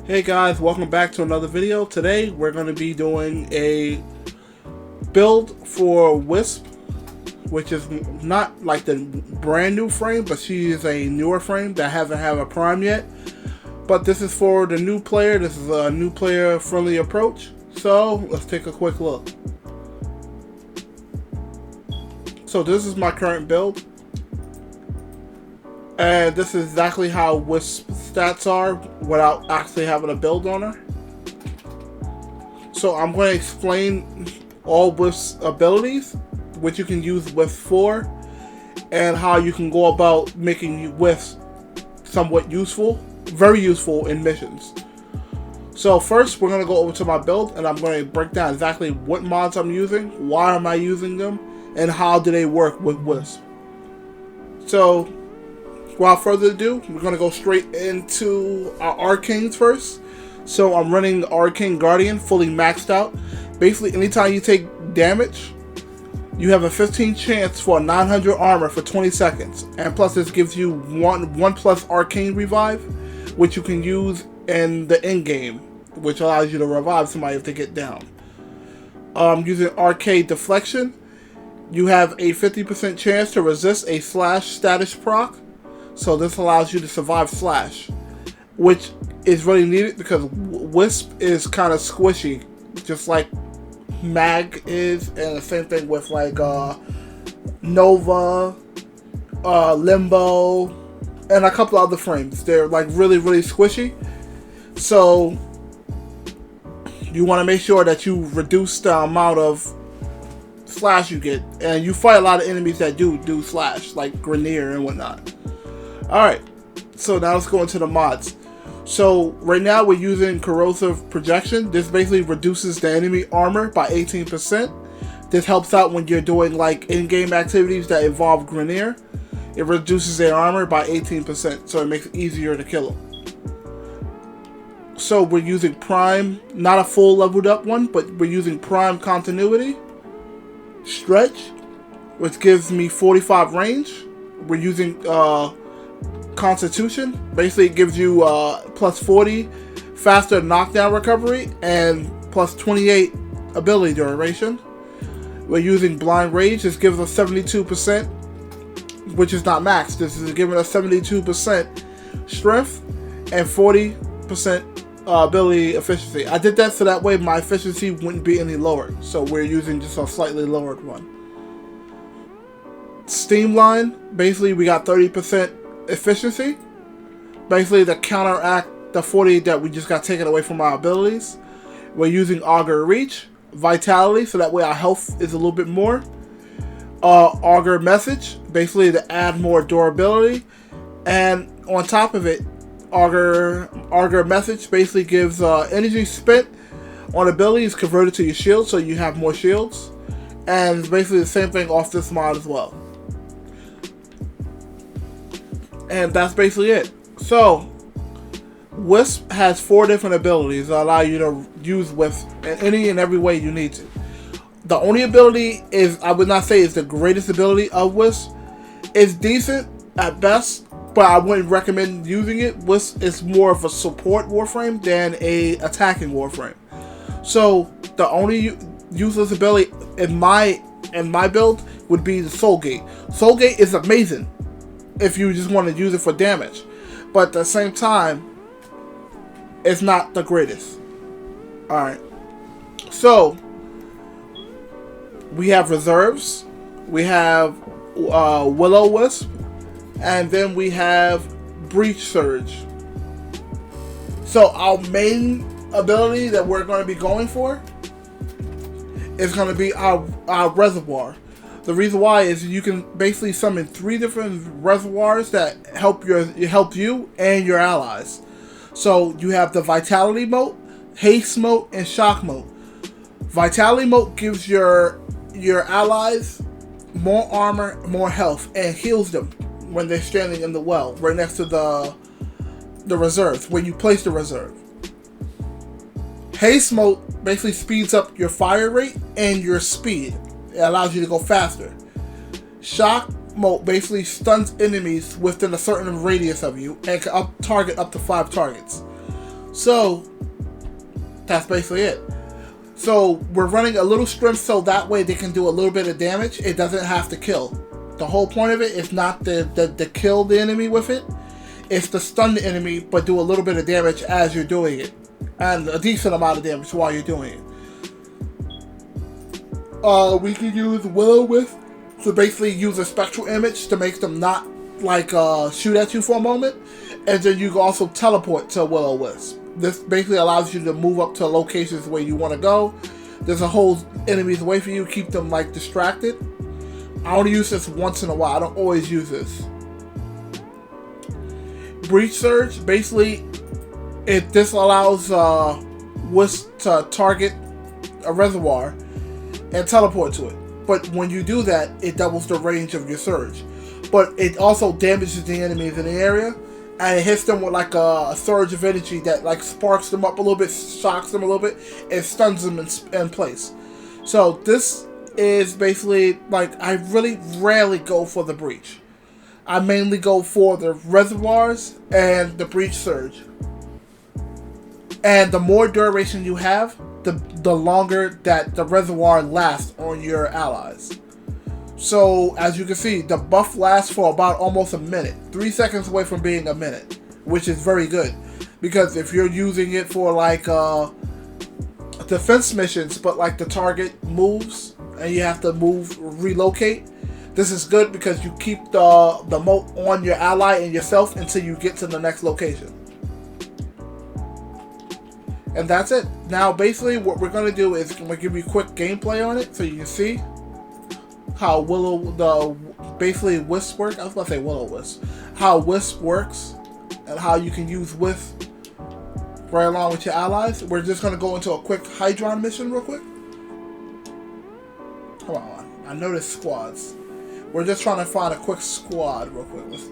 Hey guys, welcome back to another video. Today we're going to be doing a build for Wisp, which is not like the brand new frame, but she is a newer frame that hasn't had a prime yet. But this is for the new player. This is a new player friendly approach. So let's take a quick look. So this is my current build. And this is exactly how Wisp stats are without actually having a build on her. So I'm going to explain all Wisp's abilities, which you can use Wisp for, and how you can go about making Wisp somewhat useful, very useful in missions. So first we're going to go over to my build, and I'm going to break down exactly what mods I'm using, why am I using them, and how do they work with Wisp. So without further ado, we're going to go straight into our Arcanes first. So I'm running the Arcane Guardian fully maxed out. Basically, anytime you take damage, you have a 15 chance for a 900 armor for 20 seconds. And plus this gives you 1 plus Arcane Revive, which you can use in the end game, which allows you to revive somebody if they get down. Using Arcade Deflection, you have a 50% chance to resist a slash status proc. So this allows you to survive slash, which is really needed because Wisp is kind of squishy, just like Mag is, and the same thing with like Nova, Limbo, and a couple other frames. They're like really squishy. So you want to make sure that you reduce the amount of slash you get, and you fight a lot of enemies that do slash, like Grenier and whatnot. Alright, so now let's go into the mods. So right now we're using Corrosive Projection. This basically reduces the enemy armor by 18%. This helps out when you're doing like in-game activities that involve Grenier. It reduces their armor by 18%, so it makes it easier to kill them. So we're using Prime, not a full leveled up one, but we're using Prime Continuity, Stretch, which gives me 45 range. We're using Constitution. Basically it gives you plus 40 faster knockdown recovery and plus 28 ability duration. We're using Blind Rage. This gives us 72%, which is not max. This is giving us 72% strength and 40% ability efficiency. I did that so that way my efficiency wouldn't be any lower. So we're using just a slightly lowered one. Streamline. Basically we got 30% efficiency, basically to counteract the 40 that we just got taken away from our abilities. We're using Augur Reach, Vitality, so that way our health is a little bit more. Augur Message, basically to add more durability, and on top of it, Augur Message basically gives energy spent on abilities converted to your shield, so you have more shields, and it's basically the same thing off this mod as well. And that's basically it. So Wisp has 4 different abilities that allow you to use Wisp in any and every way you need to. The only ability is, I would not say is the greatest ability of Wisp. It's decent at best, but I wouldn't recommend using it. Wisp is more of a support Warframe than a attacking Warframe. So the only useless ability in my build would be the Soul Gate. Soul Gate is amazing if you just want to use it for damage, but at the same time it's not the greatest. Alright, so we have reserves, we have Will-O-Wisp, and then we have Breach Surge. So our main ability that we're going to be going for is going to be our Reservoir. The reason why is you can basically summon 3 different reservoirs that help you and your allies. So you have the Vitality Mote, Haste Mote, and Shock Mote. Vitality Mote gives your allies more armor, more health, and heals them when they're standing in the well, right next to the reserve, where you place the reserve. Haste Mote basically speeds up your fire rate and your speed. It allows you to go faster. Shock Mote basically stuns enemies within a certain radius of you and can target up to 5 targets. So that's basically it. So we're running a little strength so that way they can do a little bit of damage. It doesn't have to kill. The whole point of it is not to kill the enemy with it. It's to stun the enemy, but do a little bit of damage as you're doing it. And a decent amount of damage while you're doing it. We can use Will-O-Wisp to basically use a spectral image to make them not like shoot at you for a moment. And then you can also teleport to Will-O-Wisp. This basically allows you to move up to locations where you want to go. There's a whole enemies away from you, keep them like distracted. I only use this once in a while. I don't always use this. Breach Surge, basically, this allows Wisp to target a reservoir and teleport to it. But when you do that, it doubles the range of your surge. But it also damages the enemies in the area, and it hits them with like a surge of energy that like sparks them up a little bit, shocks them a little bit, and stuns them in place. So this is basically like, I really rarely go for the breach. I mainly go for the reservoirs and the breach surge. And the more duration you have, the longer that the reservoir lasts on your allies. So, as you can see, the buff lasts for about almost a minute. 3 seconds away from being a minute, which is very good. Because if you're using it for like defense missions, but like the target moves and you have to relocate, this is good because you keep the moat on your ally and yourself until you get to the next location. And that's it. Now, basically, what we're going to do is I'm going to give you quick gameplay on it so you can see how basically Wisp works. I was going to say Will-O-Wisp. How Wisp works and how you can use Wisp right along with your allies. We're just going to go into a quick Hydron mission real quick. Come on. I know there's squads. We're just trying to find a quick squad real quick. Let's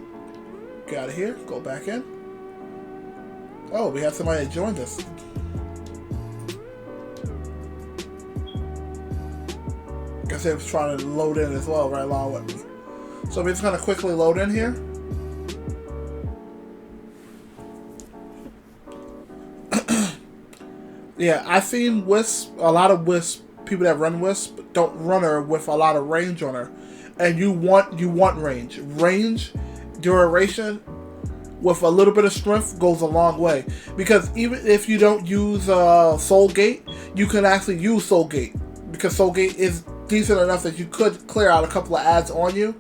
get out of here. Go back in. Oh, we have somebody that joined us. Guess they was trying to load in as well right along with me. So we're just going to quickly load in here. Yeah, I've seen Wisp, a lot of Wisp, people that run Wisp don't run her with a lot of range on her. And you want range. Range, duration, with a little bit of strength goes a long way. Because even if you don't use Soul Gate, you can actually use Soul Gate. Because Soul Gate is decent enough that you could clear out a couple of ads on you.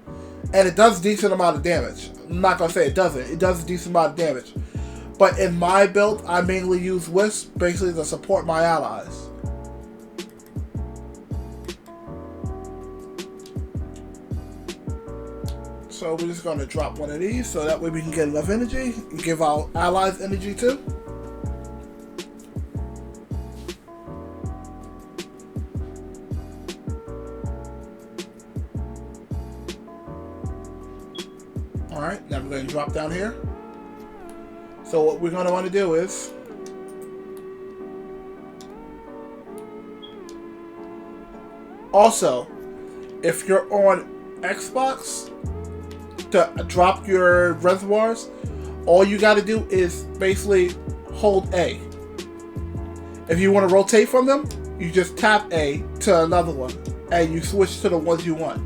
And it does a decent amount of damage. I'm not going to say it doesn't. It does a decent amount of damage. But in my build, I mainly use Wisp basically to support my allies. So we're just going to drop one of these so that way we can get enough energy and give our allies energy too. Alright, now we're going to drop down here. So what we're going to want to do is also, if you're on Xbox, to drop your reservoirs, all you got to do is basically hold A. If you want to rotate from them, you just tap A to another one, and you switch to the ones you want.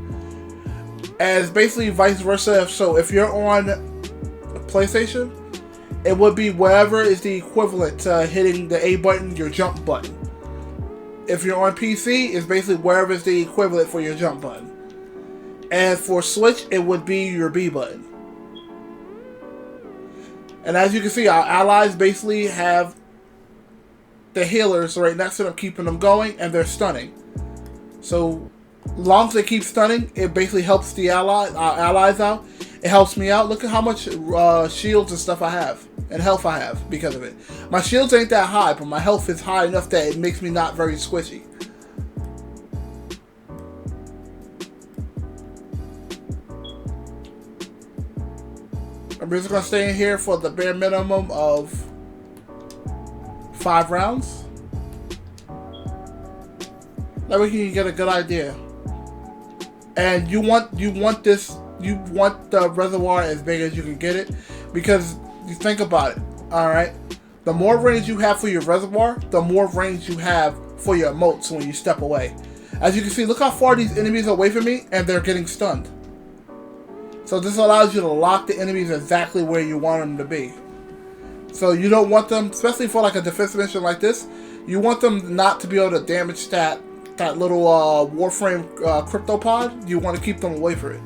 And it's basically vice versa. So if you're on PlayStation, it would be wherever is the equivalent to hitting the A button, your jump button. If you're on PC, it's basically wherever is the equivalent for your jump button. And for Switch, it would be your B button. And as you can see, our allies basically have the healers right next to them, keeping them going, and they're stunning. So, as long as they keep stunning, it basically helps our allies out. It helps me out. Look at how much shields and stuff I have, and health I have because of it. My shields ain't that high, but my health is high enough that it makes me not very squishy. I'm just going to stay in here for the bare minimum of 5 rounds. That way you can get a good idea. And you want the reservoir as big as you can get it, because you think about it. All right, The more range you have for your reservoir, the more range you have for your emotes when you step away. As you can see, look how far these enemies are away from me, and they're getting stunned. So this allows you to lock the enemies exactly where you want them to be. So you don't want them, especially for like a defense mission like this, you want them not to be able to damage that little Warframe cryptopod. You want to keep them away from it.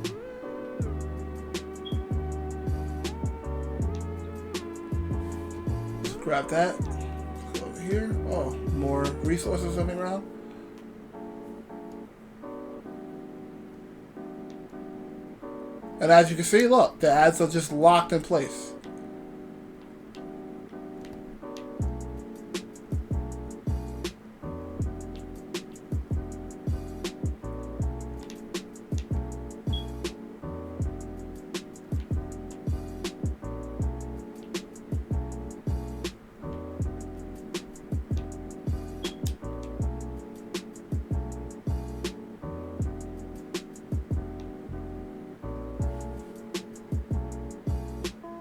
Let's grab that. Let's go over here. Oh, more resources coming around. And as you can see, look, the ads are just locked in place.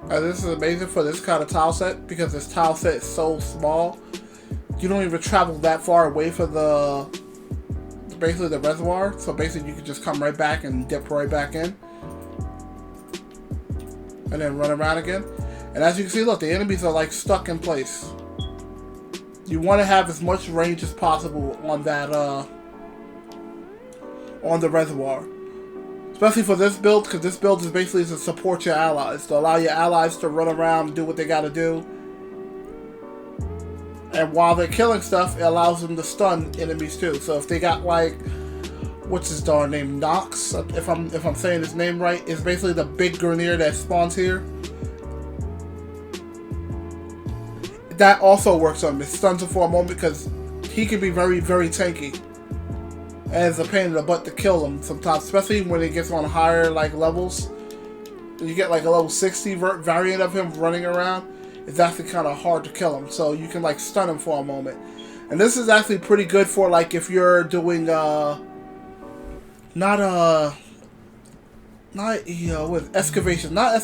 This is amazing for this kind of tile set because this tile set is so small. You don't even travel that far away from basically the reservoir. So basically you can just come right back and dip right back in. And then run around again. And as you can see, look, the enemies are like stuck in place. You want to have as much range as possible on that, on the reservoir. Especially for this build, because this build is basically to support your allies. To allow your allies to run around and do what they gotta do. And while they're killing stuff, it allows them to stun enemies too. So if they got like, what's his darn name? Nox, if I'm saying his name right, it's basically the big Grineer that spawns here. That also works on him. It stuns him for a moment because he can be very, very tanky. And it's a pain in the butt to kill him sometimes, especially when it gets on higher like levels. You get like a level 60 variant of him running around. It's actually kind of hard to kill him, so you can like stun him for a moment. And this is actually pretty good for like if you're doing with excavations. I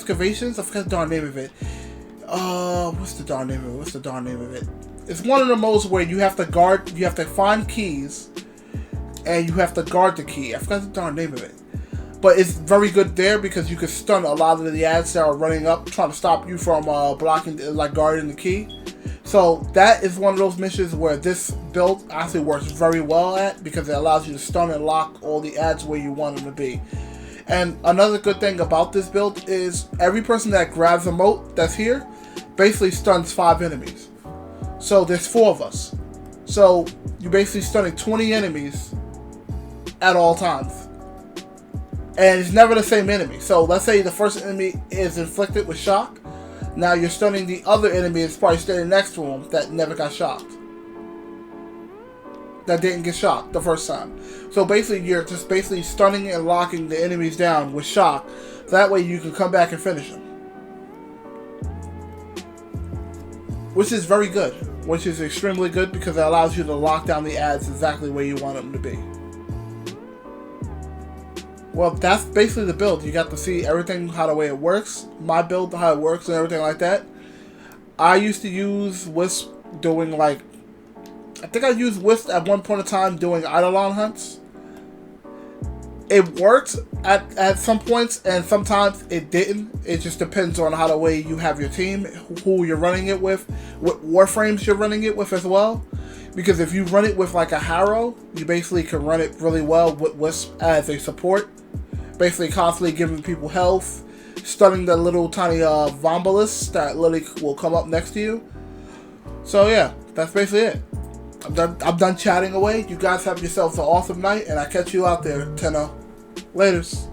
forgot the darn name of it. What's the darn name of it? It's one of the modes where you have to find keys. And you have to guard the key. I forgot the darn name of it. But it's very good there because you can stun a lot of the ads that are running up, trying to stop you from blocking, like guarding the key. So that is one of those missions where this build actually works very well at because it allows you to stun and lock all the ads where you want them to be. And another good thing about this build is every person that grabs a moat that's here basically stuns 5 enemies. So there's 4 of us. So you're basically stunning 20 enemies at all times. And it's never the same enemy. So let's say the first enemy is inflicted with shock. Now you're stunning the other enemy that's probably standing next to him that never got shocked. That didn't get shocked the first time. So basically you're just basically stunning and locking the enemies down with shock. That way you can come back and finish them. Which is very good. Which is extremely good because it allows you to lock down the ads exactly where you want them to be. Well, that's basically the build. You got to see everything, how the way it works. My build, how it works and everything like that. I used to use Wisp doing like... I think I used Wisp at one point in time doing Eidolon hunts. It worked at some points and sometimes it didn't. It just depends on how the way you have your team, who you're running it with, what Warframes you're running it with as well. Because if you run it with like a Harrow, you basically can run it really well with Wisp as a support. Basically constantly giving people health, stunning the little tiny Vombalus that literally will come up next to you. So yeah, that's basically it. I'm done chatting away. You guys have yourselves an awesome night, and I catch you out there, Tenno. Laters.